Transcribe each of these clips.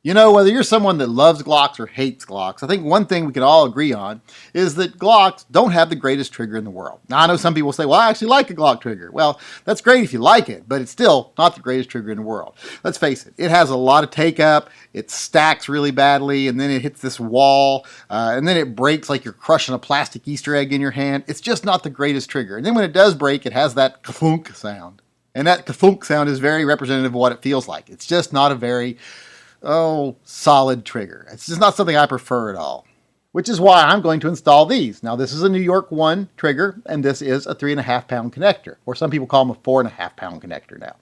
You know, whether you're someone that loves Glocks or hates Glocks, I think one thing we can all agree on is that Glocks don't have the greatest trigger in the world. Now, I know some people say, well, I actually like a Glock trigger. Well, that's great if you like it, but it's still not the greatest trigger in the world. Let's face it has a lot of take up, it stacks really badly, and then it hits this wall, and then it breaks like you're crushing a plastic Easter egg in your hand. It's just not the greatest trigger. And then when it does break, it has that ka-thunk sound. And that ka-thunk sound is very representative of what it feels like. It's just not a very solid trigger. It's just not something I prefer at all, which is why I'm going to install these. Now, this is a New York 1 trigger, and this is a 3.5 pound connector, or some people call them a 4.5 pound connector now.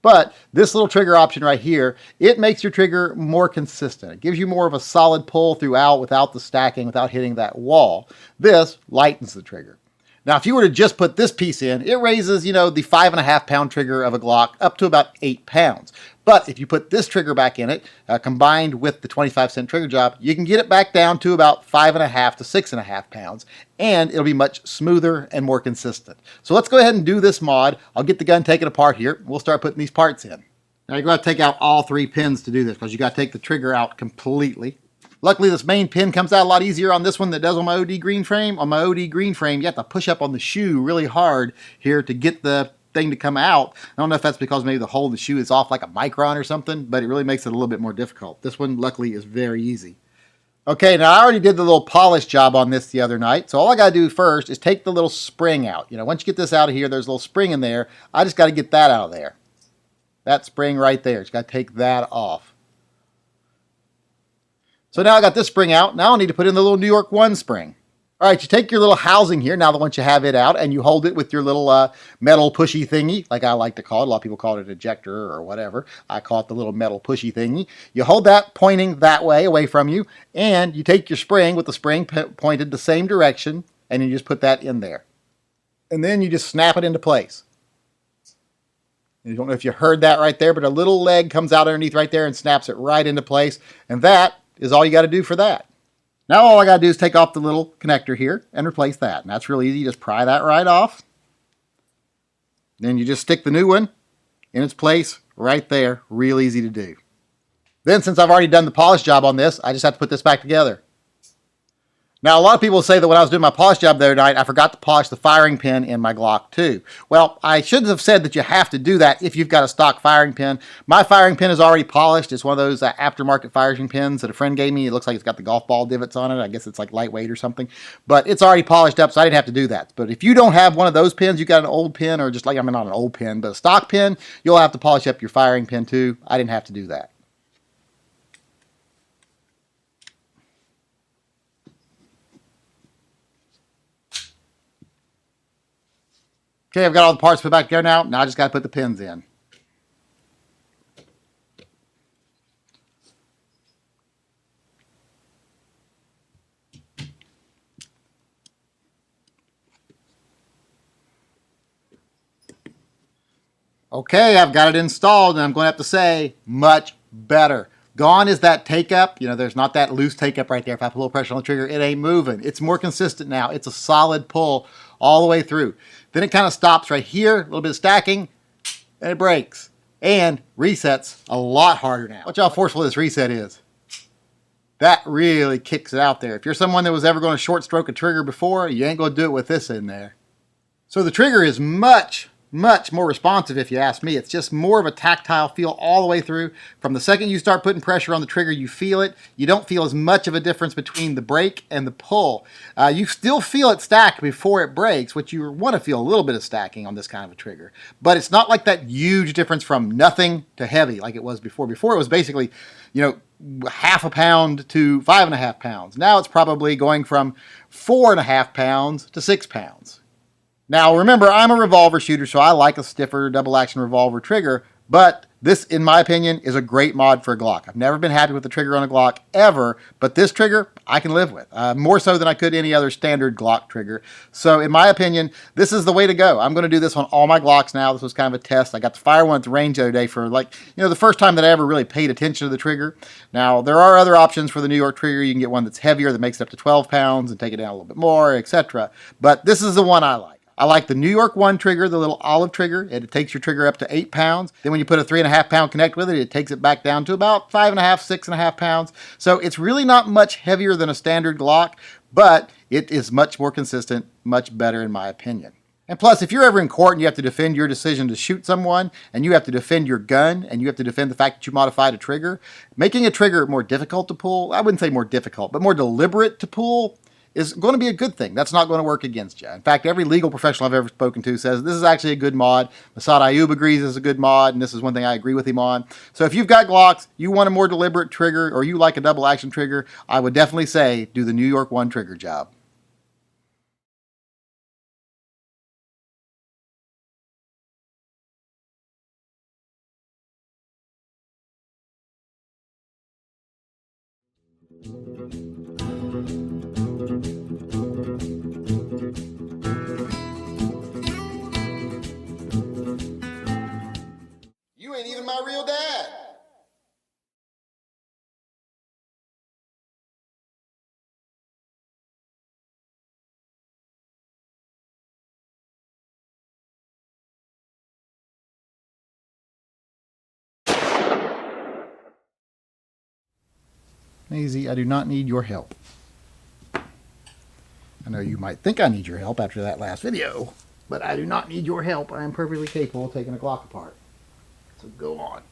But this little trigger option right here, it makes your trigger more consistent. It gives you more of a solid pull throughout without the stacking, without hitting that wall. This lightens the trigger. Now, if you were to just put this piece in, it raises, the 5.5 pound trigger of a Glock up to about 8 pounds. But if you put this trigger back in it, combined with the 25-cent trigger job, you can get it back down to about 5.5 to 6.5 pounds, and it'll be much smoother and more consistent. So let's go ahead and do this mod. I'll get the gun taken apart here. We'll start putting these parts in. Now, you're going to take out all 3 pins to do this because you got to take the trigger out completely. Luckily, this main pin comes out a lot easier on this one than it does on my OD green frame. On my OD green frame, you have to push up on the shoe really hard here to get the thing to come out. I don't know if that's because maybe the hole in the shoe is off like a micron or something, but it really makes it a little bit more difficult. This one, luckily, is very easy. Okay, now I already did the little polish job on this the other night, so all I got to do first is take the little spring out. Once you get this out of here, there's a little spring in there. I just got to get that out of there. That spring right there. Just got to take that off. So now I got this spring out. Now I need to put in the little New York 1 spring. All right, you take your little housing here, now that once you have it out, and you hold it with your little metal pushy thingy, like I like to call it. A lot of people call it an ejector or whatever. I call it the little metal pushy thingy. You hold that pointing that way, away from you, and you take your spring with the spring pointed the same direction, and you just put that in there. And then you just snap it into place. You don't know if you heard that right there, but a little leg comes out underneath right there and snaps it right into place, and that is all you got to do for that. Now all I got to do is take off the little connector here and replace that. And that's real easy. You just pry that right off. Then you just stick the new one in its place right there. Real easy to do. Then since I've already done the polish job on this, I just have to put this back together. Now, a lot of people say that when I was doing my polish job the other night, I forgot to polish the firing pin in my Glock 2. Well, I shouldn't have said that you have to do that if you've got a stock firing pin. My firing pin is already polished. It's one of those aftermarket firing pins that a friend gave me. It looks like it's got the golf ball divots on it. I guess it's like lightweight or something. But it's already polished up, so I didn't have to do that. But if you don't have one of those pins, you got an old pin, or just like, not an old pin, but a stock pin, you'll have to polish up your firing pin too. I didn't have to do that. Okay, I've got all the parts put back together now. Now I just got to put the pins in. Okay, I've got it installed, and I'm going to have to say, much better. Gone is that take up. There's not that loose take up right there. If I put a little pressure on the trigger, it ain't moving. It's more consistent now. It's a solid pull all the way through. Then it kind of stops right here, a little bit of stacking, and it breaks. And resets a lot harder now. Watch how forceful this reset is. That really kicks it out there. If you're someone that was ever going to short stroke a trigger before, you ain't going to do it with this in there. So the trigger is much more responsive if you ask me. It's just more of a tactile feel all the way through. From the second you start putting pressure on the trigger, you feel it. You don't feel as much of a difference between the break and the pull. You still feel it stack before it breaks, which you want to feel a little bit of stacking on this kind of a trigger. But it's not like that huge difference from nothing to heavy like it was before. Before it was basically, 0.5 pound to 5.5 pounds. Now it's probably going from 4.5 pounds to 6 pounds. Now, remember, I'm a revolver shooter, so I like a stiffer double-action revolver trigger, but this, in my opinion, is a great mod for a Glock. I've never been happy with the trigger on a Glock ever, but this trigger I can live with, more so than I could any other standard Glock trigger. So, in my opinion, this is the way to go. I'm going to do this on all my Glocks now. This was kind of a test. I got to fire one at the range the other day for, the first time that I ever really paid attention to the trigger. Now, there are other options for the New York trigger. You can get one that's heavier that makes it up to 12 pounds and take it down a little bit more, etc. But this is the one I like. I like the New York 1 trigger, the little olive trigger. It takes your trigger up to 8 pounds. Then when you put a 3.5-pound connect with it, it takes it back down to about 5.5, 6.5 pounds. So it's really not much heavier than a standard Glock, but it is much more consistent, much better in my opinion. And plus, if you're ever in court and you have to defend your decision to shoot someone, and you have to defend your gun, and you have to defend the fact that you modified a trigger, making a trigger more difficult to pull, I wouldn't say more difficult, but more deliberate to pull, is going to be a good thing. That's not going to work against you. In fact, every legal professional I've ever spoken to says this is actually a good mod. Masad Ayub agrees it's a good mod, and this is one thing I agree with him on. So if you've got Glocks, you want a more deliberate trigger, or you like a double action trigger, I would definitely say do the New York 1 trigger job. You ain't even my real dad. Maisie, I do not need your help. I know you might think I need your help after that last video, but I do not need your help. I am perfectly capable of taking a Glock apart. So go on.